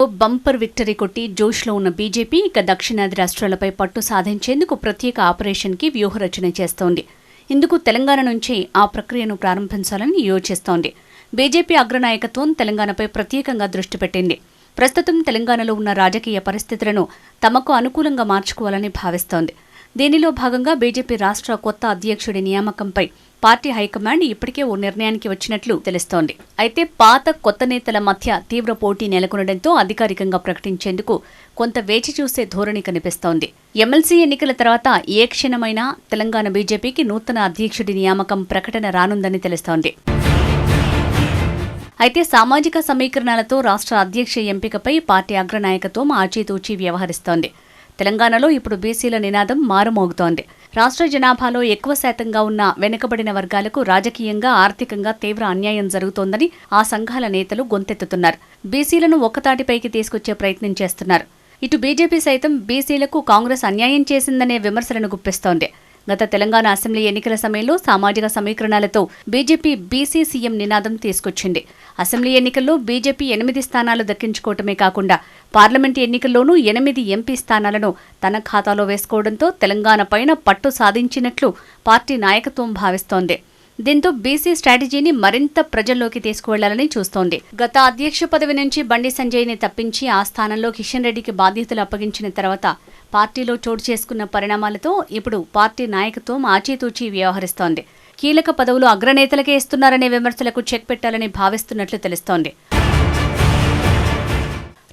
Bumper victory కొట్టి జోష్లో ఉన్న BJP ఇక దక్షిణాది రాష్ట్రాలపై పట్టు సాధించేందుకు ప్రత్యేక ఆపరేషన్కి వ్యూహరచన చేస్తోంది. ఇందుకు తెలంగాణ నుంచి ఆ ప్రక్రియను ప్రారంభించాలని యోచిస్తోంది. బీజేపీ అగ్రనాయకత్వం తెలంగాణపై ప్రత్యేకంగా దృష్టి పెట్టింది. ప్రస్తుతం తెలంగాణలో ఉన్న రాజకీయ పరిస్థితులను తమకు అనుకూలంగా మార్చుకోవాలని భావిస్తోంది. దీనిలో భాగంగా బీజేపీ రాష్ట్ర కొత్త అధ్యక్షుడి నియామకంపై పార్టీ హైకమాండ్ ఇప్పటికే ఓ నిర్ణయానికి వచ్చినట్లు తెలుస్తోంది. అయితే పాత కొత్త నేతల మధ్య తీవ్ర పోటీ నెలకొనడంతో అధికారికంగా ప్రకటించేందుకు కొంత వేచి చూసే ధోరణి కనిపిస్తోంది. ఎమ్మెల్సీ ఎన్నికల తర్వాత ఏ క్షణమైనా తెలంగాణ బీజేపీకి నూతన అధ్యక్షుడి నియామకం ప్రకటన రానుందని తెలుస్తోంది. అయితే సామాజిక సమీకరణాలతో రాష్ట్ర అధ్యక్ష ఎంపికపై పార్టీ అగ్రనాయకత్వం ఆచితూచి వ్యవహరిస్తోంది. తెలంగాణలో ఇప్పుడు బీసీల నినాదం మారుమోగుతోంది. రాష్ట్ర జనాభాలో ఎక్కువ శాతంగా ఉన్న వెనుకబడిన వర్గాలకు రాజకీయంగా, ఆర్థికంగా తీవ్ర అన్యాయం జరుగుతోందని ఆ సంఘాల నేతలు గొంతెత్తుతున్నారు. బీసీలను ఒక్కతాటిపైకి తీసుకొచ్చే ప్రయత్నం చేస్తున్నారు. ఇటు బీజేపీ సైతం బీసీలకు కాంగ్రెస్ అన్యాయం చేసిందనే విమర్శలను గుప్పిస్తోంది. గత తెలంగాణ అసెంబ్లీ ఎన్నికల సమయంలో సామాజిక సమీకరణాలతో బీజేపీ బీసీ సీఎం నినాదం తీసుకొచ్చింది. అసెంబ్లీ ఎన్నికల్లో బీజేపీ 8 స్థానాలు దక్కించుకోవటమే కాకుండా పార్లమెంటు ఎన్నికల్లోనూ 8 ఎంపీ స్థానాలను తన ఖాతాలో వేసుకోవడంతో తెలంగాణ పైన పట్టు సాధించినట్లు పార్టీ నాయకత్వం భావిస్తోంది. దీంతో బీసీ స్ట్రాటజీని మరింత ప్రజల్లోకి తీసుకువెళ్లాలని చూస్తోంది. గత అధ్యక్ష పదవి నుంచి బండి సంజయ్ని తప్పించి ఆ స్థానంలో కిషన్ రెడ్డికి బాధ్యతలు అప్పగించిన తర్వాత పార్టీలో చోటు చేసుకున్న పరిణామాలతో ఇప్పుడు పార్టీ నాయకత్వం ఆచితూచి వ్యవహరిస్తోంది. కీలక పదవులు అగ్రనేతలకే ఇస్తున్నారనే విమర్శలకు చెక్ పెట్టాలని భావిస్తున్నట్లు తెలుస్తోంది.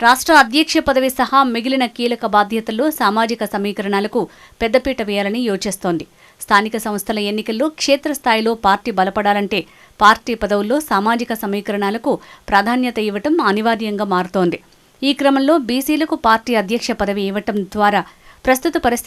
రాష్ట్ర అధ్యక్ష పదవి సహా మిగిలిన కీలక బాధ్యతల్లో సామాజిక సమీకరణాలకు పెద్దపీట వేయాలని యోచిస్తోంది. స్థానిక సంస్థల ఎన్నికల్లో క్షేత్రస్థాయిలో పార్టీ బలపడాలంటే పార్టీ పదవుల్లో సామాజిక సమీకరణాలకు ప్రాధాన్యత ఇవ్వటం అనివార్యంగా మారుతోంది. ఈ క్రమంలో బీసీలకు పార్టీ అధ్యక్ష పదవి ఇవ్వటం ద్వారా ప్రస్తుత పరిస్థితి